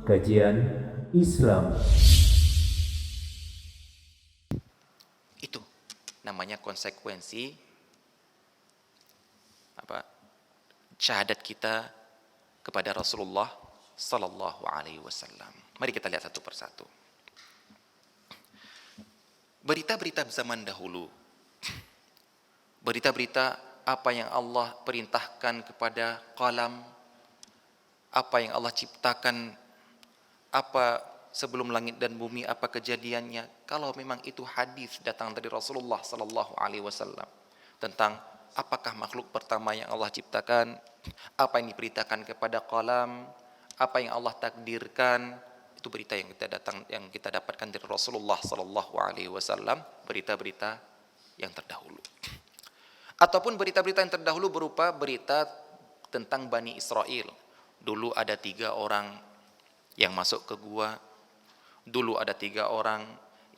Kajian Islam. Itu namanya konsekuensi syahadat kita kepada Rasulullah sallallahu alaihi wasallam. Mari kita lihat satu persatu. Berita-berita zaman dahulu. Berita-berita apa yang Allah perintahkan kepada qalam, apa yang Allah ciptakan, apa sebelum langit dan bumi, apa kejadiannya. Kalau memang itu hadis datang dari Rasulullah sallallahu alaihi wasallam tentang apakah makhluk pertama yang Allah ciptakan, apa yang diberitakan kepada qalam, apa yang Allah takdirkan, itu berita yang kita dapatkan dari Rasulullah sallallahu alaihi wasallam, berita-berita yang terdahulu. Ataupun berita-berita yang terdahulu berupa berita tentang Bani Israel. Dulu ada 3 orang yang masuk ke gua. Dulu ada 3 orang,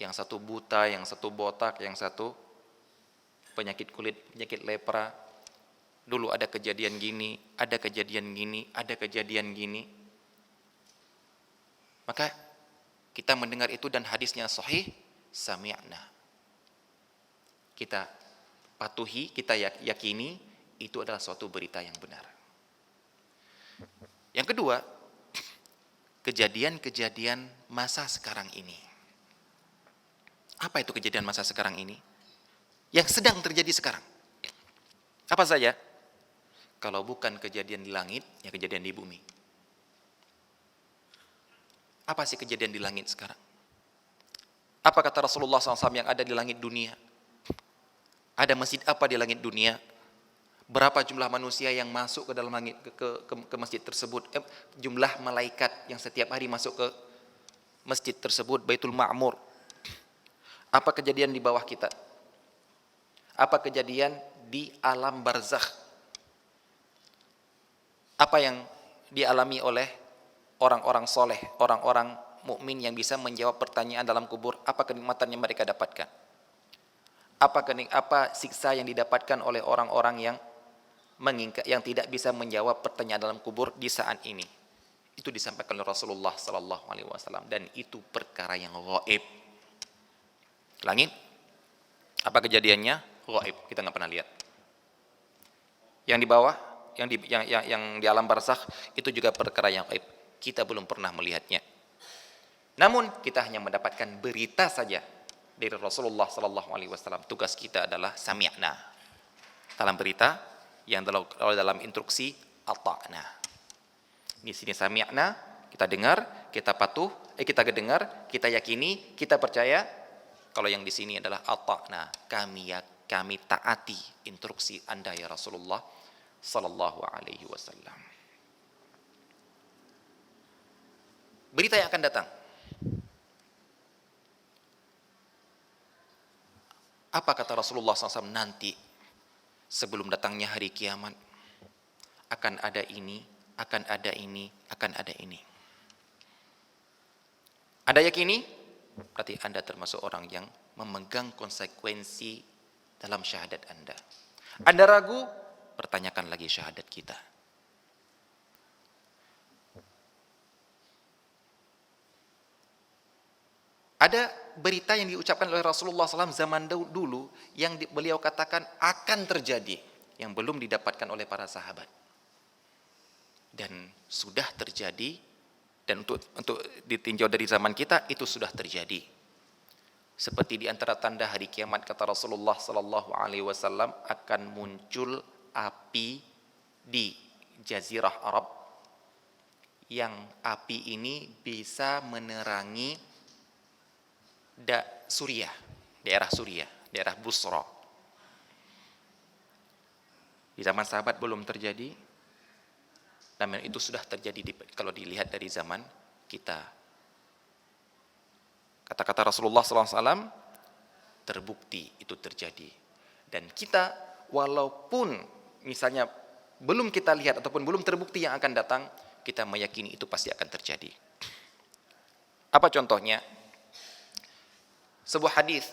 yang satu buta, yang satu botak, yang satu penyakit kulit, penyakit lepra. Dulu ada kejadian gini, ada kejadian gini, ada kejadian gini. Maka kita mendengar itu dan hadisnya sahih, sami'na. Kita patuhi, kita yakini itu adalah suatu berita yang benar. Yang kedua, kejadian-kejadian masa sekarang ini. Apa itu kejadian masa sekarang ini? Yang sedang terjadi sekarang. Apa saja? Kalau bukan kejadian di langit, ya kejadian di bumi. Apa sih kejadian di langit sekarang? Apa kata Rasulullah SAW yang ada di langit dunia? Ada masjid apa di langit dunia? Berapa jumlah manusia yang masuk ke dalam langit ke masjid tersebut? Jumlah malaikat yang setiap hari masuk ke masjid tersebut, Baitul Ma'mur. Apa kejadian di bawah kita? Apa kejadian di alam barzakh? Apa yang dialami oleh orang-orang soleh, orang-orang mukmin yang bisa menjawab pertanyaan dalam kubur? Apa kenikmatan yang mereka dapatkan? Apa siksa yang didapatkan oleh orang-orang yang tidak bisa menjawab pertanyaan dalam kubur di saat ini? Itu disampaikan oleh Rasulullah sallallahu alaihi wasallam, dan itu perkara yang gaib. Langit, apa kejadiannya? Gaib, kita nggak pernah lihat. Yang di bawah, yang di alam barzakh, itu juga perkara yang gaib. Kita belum pernah melihatnya. Namun kita hanya mendapatkan berita saja dari Rasulullah sallallahu alaihi wasallam. Tugas kita adalah sami'na. Dalam berita yang dalam instruksi ata'na. Di sini sami'na, kita dengar, kita patuh, kita dengar, kita yakini, kita percaya. Kalau yang di sini adalah ata'na, kami taati instruksi Anda ya Rasulullah sallallahu alaihi wasallam. Berita yang akan datang. Apa kata Rasulullah SAW nanti sebelum datangnya hari kiamat? Akan ada ini, akan ada ini, akan ada ini. Anda yakini? Berarti Anda termasuk orang yang memegang konsekuensi dalam syahadat Anda. Anda ragu? Pertanyakan lagi syahadat kita. Ada berita yang diucapkan oleh Rasulullah SAW zaman dulu yang beliau katakan akan terjadi, yang belum didapatkan oleh para sahabat. Dan sudah terjadi, dan untuk ditinjau dari zaman kita itu sudah terjadi. Seperti di antara tanda hari kiamat kata Rasulullah sallallahu alaihi wasallam, akan muncul api di jazirah Arab, yang api ini bisa menerangi daerah Suriah, daerah Busra. Di zaman sahabat belum terjadi, namun itu sudah terjadi kalau dilihat dari zaman kita. Kata-kata Rasulullah SAW terbukti itu terjadi. Dan kita walaupun misalnya belum kita lihat ataupun belum terbukti yang akan datang, kita meyakini itu pasti akan terjadi. Apa contohnya? Sebuah hadis,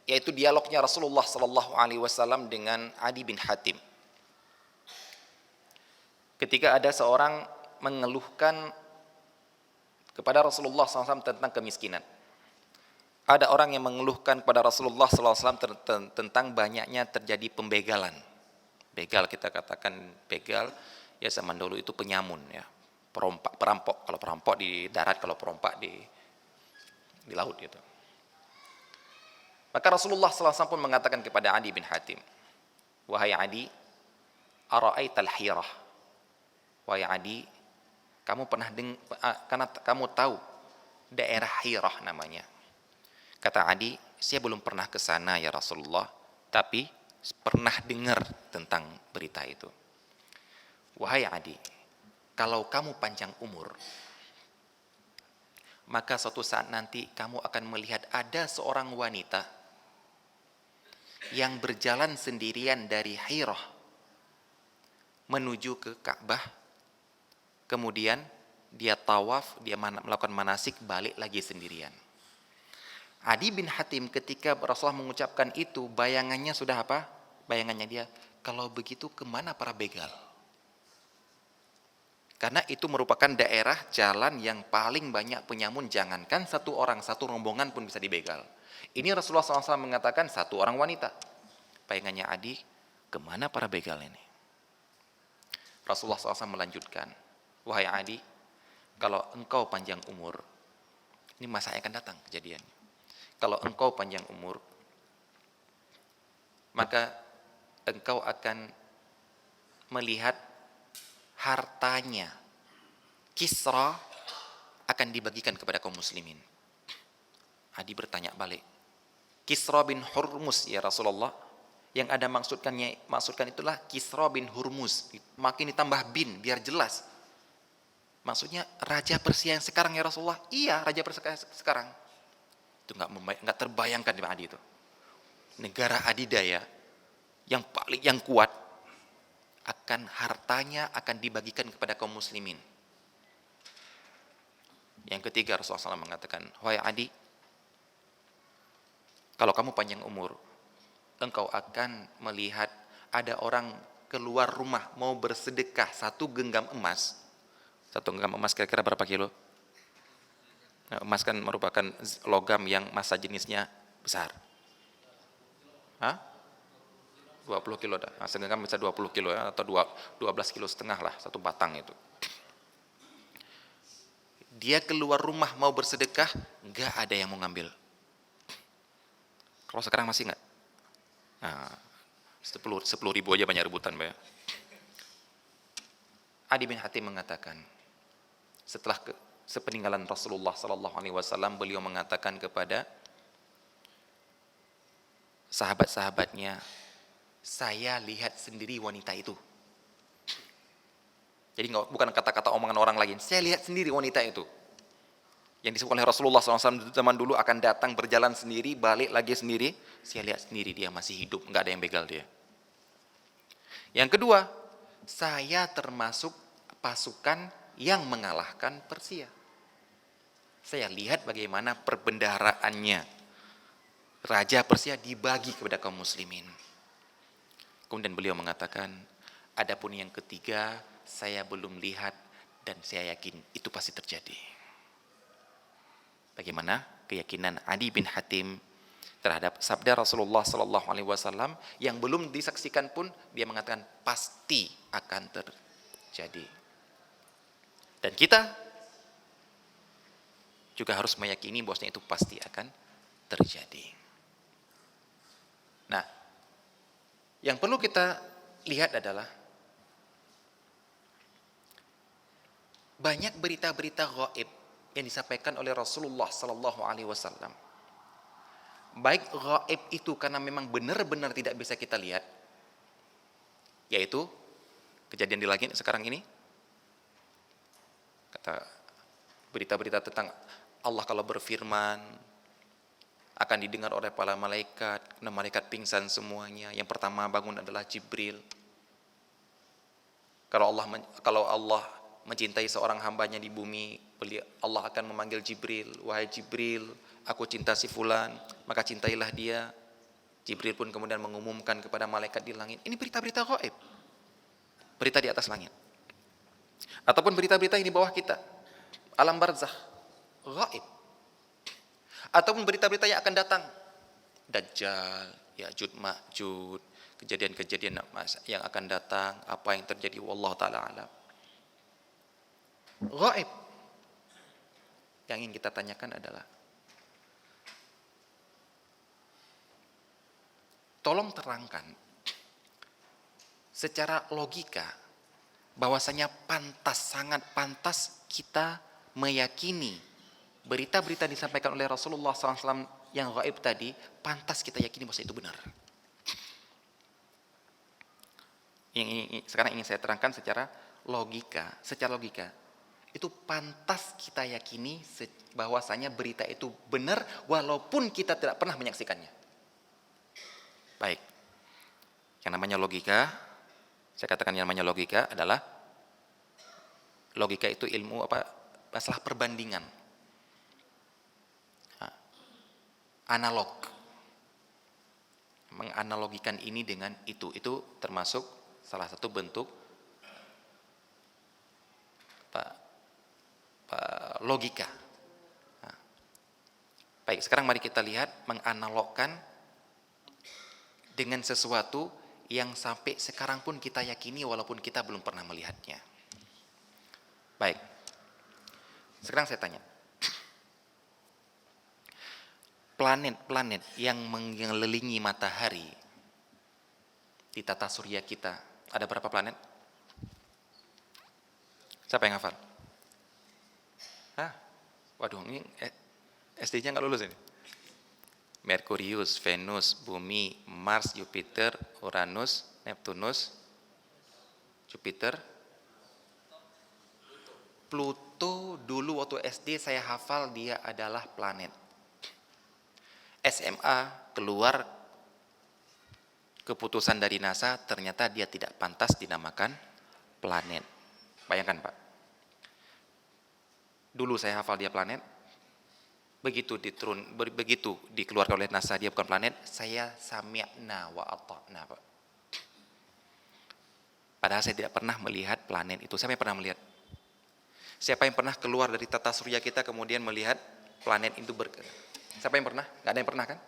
yaitu dialognya Rasulullah sallallahu alaihi wasallam dengan Adi bin Hatim. ketika ada seorang mengeluhkan kepada Rasulullah SAW tentang kemiskinan. Ada orang yang mengeluhkan kepada Rasulullah SAW tentang banyaknya terjadi pembegalan. Begal, kita katakan begal, ya zaman dulu itu penyamun, ya, perampok. Kalau perampok di darat, kalau perompak di laut gitu. Maka Rasulullah SAW pun mengatakan kepada Adi bin Hatim, wahai Adi, ara'aital hirah. Wahai Adi, kamu karena kamu tahu daerah Hirah namanya. Kata Adi, saya belum pernah ke sana ya Rasulullah, tapi pernah dengar tentang berita itu. Wahai Adi, kalau kamu panjang umur, maka suatu saat nanti kamu akan melihat ada seorang wanita yang berjalan sendirian dari Hirah menuju ke Ka'bah, kemudian dia tawaf, dia melakukan manasik, balik lagi sendirian. Adi bin Hatim ketika Rasulullah mengucapkan itu, bayangannya sudah apa? Bayangannya dia, kalau begitu kemana para begal? Karena itu merupakan daerah jalan yang paling banyak penyamun, jangankan satu orang, satu rombongan pun bisa dibegal. Ini Rasulullah SAW mengatakan satu orang wanita. Bayangannya Adi, kemana para begal ini? Rasulullah SAW melanjutkan, wahai Adi, kalau engkau panjang umur, ini masa yang akan datang kejadiannya. Kalau engkau panjang umur, maka engkau akan melihat hartanya Kisra akan dibagikan kepada kaum muslimin. Adi bertanya balik, Kisra bin Hurmuz ya Rasulullah? Yang ada maksudkan itulah Kisra bin Hurmuz. Makin ditambah bin biar jelas. Maksudnya Raja Persia yang sekarang ya Rasulullah? Iya, Raja Persia sekarang. Itu nggak terbayangkan di Adi itu. Negara adidaya yang kuat, akan hartanya akan dibagikan kepada kaum muslimin. Yang ketiga Rasulullah SAW mengatakan, wahai Adi, kalau kamu panjang umur, engkau akan melihat ada orang keluar rumah mau bersedekah satu genggam emas. Satu genggam emas kira-kira berapa kilo? Nah, emas kan merupakan logam yang massa jenisnya besar. Hah? 20 kilo dah. Nah, segenggam bisa 20 kilo ya, atau 12 kilo setengah lah satu batang itu. Dia keluar rumah mau bersedekah, enggak ada yang mau ngambil. Kalau sekarang masih enggak? Nah, 10 ribu aja banyak rebutan, Mbak. Adi bin Hatim mengatakan, setelah sepeninggalan Rasulullah SAW, beliau mengatakan kepada sahabat-sahabatnya, saya lihat sendiri wanita itu. Jadi bukan kata-kata omongan orang lain, saya lihat sendiri wanita itu. Yang disebut oleh Rasulullah SAW zaman dulu akan datang berjalan sendiri, balik lagi sendiri. Saya lihat sendiri dia masih hidup, nggak ada yang begal dia. Yang kedua, saya termasuk pasukan yang mengalahkan Persia. Saya lihat bagaimana perbendaharaannya. Raja Persia dibagi kepada kaum muslimin. Kemudian beliau mengatakan, adapun yang ketiga, saya belum lihat dan saya yakin itu pasti terjadi. Bagaimana keyakinan Adi bin Hatim terhadap sabda Rasulullah SAW yang belum disaksikan pun dia mengatakan pasti akan terjadi. Dan kita juga harus meyakini bahwasanya itu pasti akan terjadi. Nah, yang perlu kita lihat adalah banyak berita-berita gaib yang disampaikan oleh Rasulullah SAW. Baik gaib itu karena memang benar-benar tidak bisa kita lihat, yaitu kejadian di langit sekarang ini. Kata berita-berita tentang Allah kalau berfirman akan didengar oleh para malaikat, malaikat pingsan semuanya. Yang pertama bangun adalah Jibril. Kalau Allah mencintai seorang hambanya di bumi, Allah akan memanggil Jibril, wahai Jibril, aku cinta si fulan, maka cintailah dia. Jibril pun kemudian mengumumkan kepada malaikat di langit. Ini berita-berita gaib, berita di atas langit. Ataupun berita-berita yang di bawah kita, alam barzakh, gaib. Ataupun berita-berita yang akan datang, Dajjal, Ya'juj Ma'juj, kejadian-kejadian yang akan datang, apa yang terjadi, wallahu taala alam. Gaib. Yang ingin kita tanyakan adalah, tolong terangkan secara logika bahwasanya sangat pantas kita meyakini berita-berita disampaikan oleh Rasulullah SAW yang gaib tadi, pantas kita yakini bahwa itu benar. Sekarang ingin saya terangkan secara logika. Secara logika, itu pantas kita yakini bahwasanya berita itu benar walaupun kita tidak pernah menyaksikannya. Baik. Yang namanya logika, saya katakan yang namanya logika adalah, logika itu ilmu masalah perbandingan. Analog. Menganalogikan ini dengan itu termasuk salah satu bentuk logika. Baik, sekarang mari kita lihat menganalogkan dengan sesuatu yang sampai sekarang pun kita yakini walaupun kita belum pernah melihatnya. Baik. Sekarang saya tanya. Planet-planet yang mengelilingi matahari di tata surya kita, ada berapa planet? Siapa yang hafal? Waduh, ini SD-nya nggak lulus ini. Merkurius, Venus, Bumi, Mars, Jupiter, Uranus, Neptunus, Jupiter, Pluto. Dulu waktu SD saya hafal dia adalah planet. SMA keluar keputusan dari NASA, ternyata dia tidak pantas dinamakan planet. Bayangkan Pak, dulu saya hafal dia planet, begitu dikeluarkan oleh NASA dia bukan planet, saya sami'na wa ata'na Pak. Padahal saya tidak pernah melihat planet itu. Siapa yang pernah melihat? Siapa yang pernah keluar dari tata surya kita kemudian melihat planet itu Siapa yang pernah? Gak ada yang pernah kan?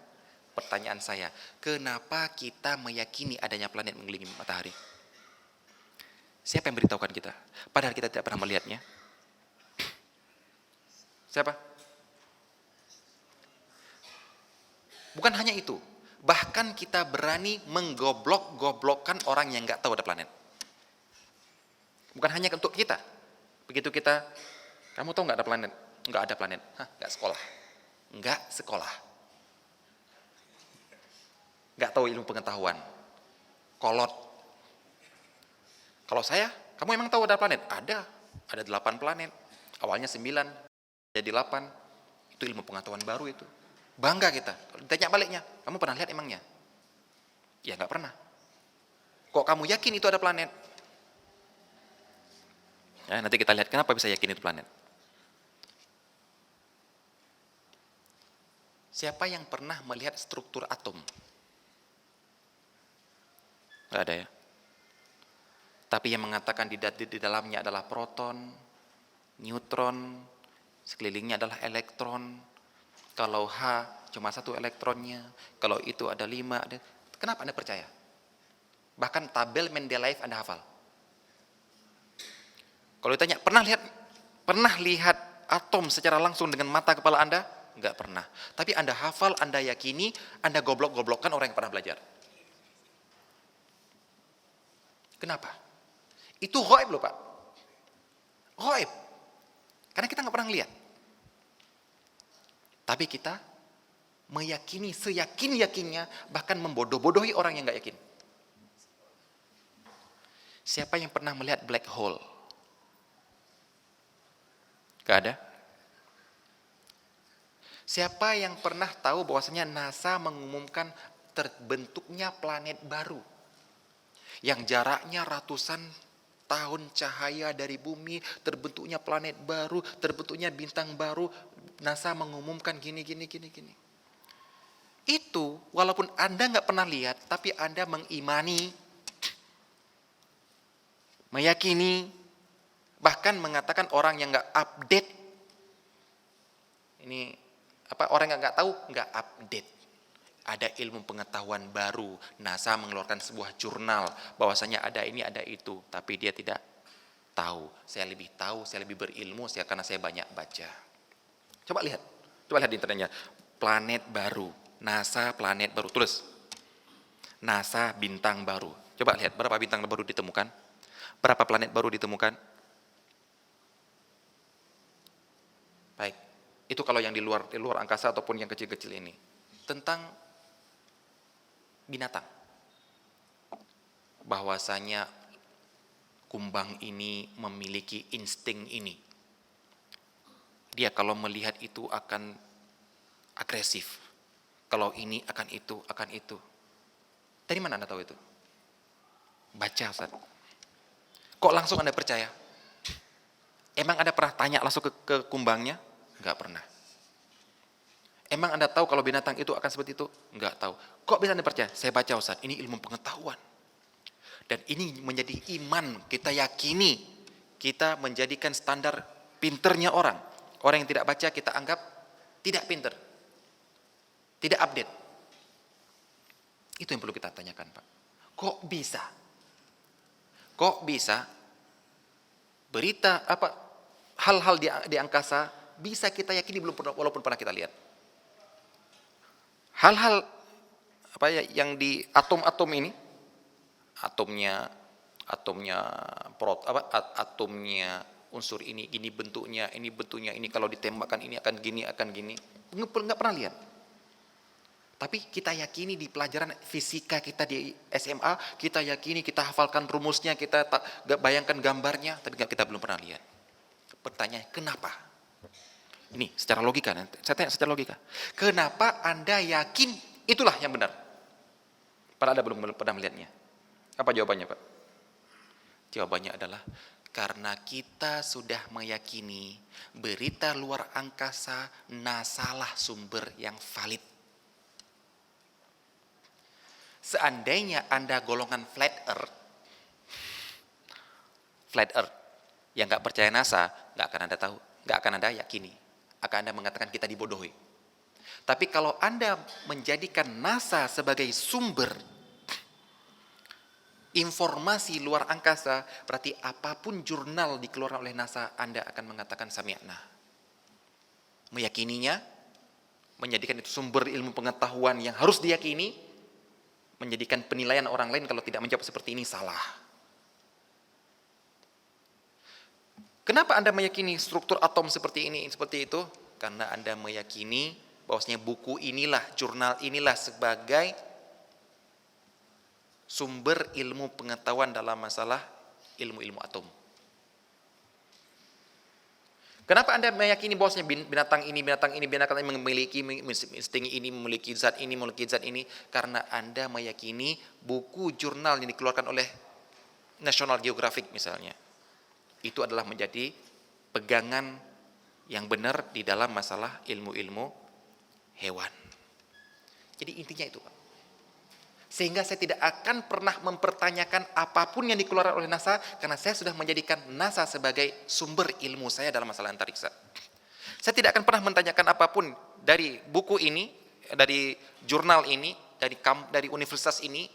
Pertanyaan saya, kenapa kita meyakini adanya planet mengelilingi matahari? Siapa yang beritahukan kita? Padahal kita tidak pernah melihatnya. Siapa? Bukan hanya itu, bahkan kita berani menggoblok-goblokkan orang yang gak tahu ada planet. Bukan hanya untuk kita. Begitu kita, kamu tahu gak ada planet? Gak ada planet. Gak sekolah. Enggak sekolah. Enggak tahu ilmu pengetahuan. Kolot. Kalau saya, kamu emang tahu ada planet? Ada 8 planet. Awalnya 9, jadi 8. Itu ilmu pengetahuan baru itu. Bangga kita. Kalau ditanya baliknya, kamu pernah lihat emangnya? Ya enggak pernah. Kok kamu yakin itu ada planet? Ya, nanti kita lihat kenapa bisa yakin itu planet. Siapa yang pernah melihat struktur atom? Tidak ada ya. Tapi yang mengatakan di dalamnya adalah proton, neutron, sekelilingnya adalah elektron. Kalau H cuma 1 elektronnya, kalau itu ada 5. Kenapa Anda percaya? Bahkan tabel Mendeleev Anda hafal. Kalau ditanya, pernah lihat atom secara langsung dengan mata kepala Anda? Enggak pernah. Tapi Anda hafal, Anda yakini, Anda goblok-goblokkan orang yang pernah belajar. Kenapa? Itu ghaib loh Pak. Ghaib. Karena kita nggak pernah lihat. Tapi kita meyakini seyakin-yakinnya, bahkan membodoh-bodohi orang yang nggak yakin. Siapa yang pernah melihat black hole? Gak ada. Siapa yang pernah tahu bahwasanya NASA mengumumkan terbentuknya planet baru yang jaraknya ratusan tahun cahaya dari bumi, terbentuknya planet baru, terbentuknya bintang baru, NASA mengumumkan gini. Itu walaupun Anda nggak pernah lihat, tapi Anda mengimani, meyakini Bahkan mengatakan orang yang nggak update, ini orang yang nggak tahu nggak update. Ada ilmu pengetahuan baru, NASA mengeluarkan sebuah jurnal bahwasanya ada ini ada itu, tapi dia tidak tahu. Saya lebih berilmu karena saya banyak baca. Coba lihat di internetnya, planet baru, NASA planet baru, tulis NASA bintang baru. Coba lihat berapa bintang baru ditemukan, berapa planet baru ditemukan. Baik, itu kalau yang di luar angkasa ataupun yang kecil-kecil ini. Tentang binatang, bahwasanya kumbang ini memiliki insting ini. Dia kalau melihat itu akan agresif. Kalau ini akan itu, akan itu. Dari mana Anda tahu itu? Baca, Ustaz. Kok langsung Anda percaya? Emang Anda pernah tanya langsung ke kumbangnya? Enggak pernah. Emang Anda tahu kalau binatang itu akan seperti itu? Enggak tahu. Kok bisa Anda percaya? Saya baca, Ustaz. Ini ilmu pengetahuan. Dan ini menjadi iman. Kita yakini. Kita menjadikan standar pinternya orang. Orang yang tidak baca kita anggap tidak pinter. Tidak update. Itu yang perlu kita tanyakan, Pak. Kok bisa? Kok bisa berita hal-hal di angkasa bisa kita yakini walaupun pernah kita lihat. Hal-hal yang di atom-atom ini, atomnya unsur ini bentuknya, ini kalau ditembakkan ini akan gini. Nggak pernah lihat. Tapi kita yakini di pelajaran fisika kita di SMA, kita yakini, kita hafalkan rumusnya, kita bayangkan gambarnya, tapi kita belum pernah lihat. Pertanyaan, kenapa? Ini secara logika, saya tanya secara logika. Kenapa Anda yakin itulah yang benar? Padahal Anda belum pernah melihatnya. Apa jawabannya, Pak? Jawabannya adalah karena kita sudah meyakini berita luar angkasa NASA lah sumber yang valid. Seandainya Anda golongan flat earth yang nggak percaya NASA, nggak akan Anda tahu, nggak akan Anda yakini, akan Anda mengatakan kita dibodohi. Tapi kalau Anda menjadikan NASA sebagai sumber informasi luar angkasa, berarti apapun jurnal dikeluarkan oleh NASA, Anda akan mengatakan sami'na. Meyakininya, menjadikan itu sumber ilmu pengetahuan yang harus diyakini, menjadikan penilaian orang lain kalau tidak menjawab seperti ini salah. Kenapa Anda meyakini struktur atom seperti ini, seperti itu? Karena Anda meyakini bahwasanya buku inilah, jurnal inilah sebagai sumber ilmu pengetahuan dalam masalah ilmu-ilmu atom. Kenapa Anda meyakini bahwasanya binatang ini memiliki insting ini, memiliki zat ini? Karena Anda meyakini buku jurnal yang dikeluarkan oleh National Geographic misalnya. Itu adalah menjadi pegangan yang benar di dalam masalah ilmu-ilmu hewan. Jadi intinya itu, Pak. Sehingga saya tidak akan pernah mempertanyakan apapun yang dikeluarkan oleh NASA, karena saya sudah menjadikan NASA sebagai sumber ilmu saya dalam masalah antariksa. Saya tidak akan pernah menanyakan apapun dari buku ini, dari jurnal ini, dari universitas ini,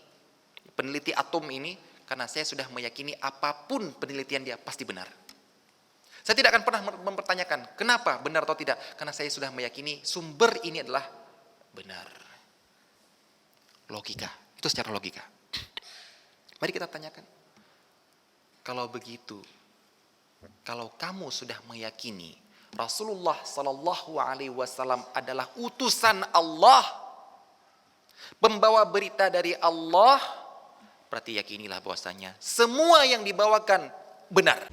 peneliti atom ini, karena saya sudah meyakini apapun penelitian dia pasti benar. Saya tidak akan pernah mempertanyakan kenapa benar atau tidak, karena saya sudah meyakini sumber ini adalah benar. Logika. Itu secara logika. Mari kita tanyakan. Kalau begitu, kalau kamu sudah meyakini Rasulullah Sallallahu Alaihi Wasallam adalah utusan Allah, pembawa berita dari Allah, berarti yakinilah bahwasanya semua yang dibawakan benar.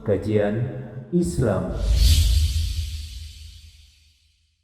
Kajian Islam.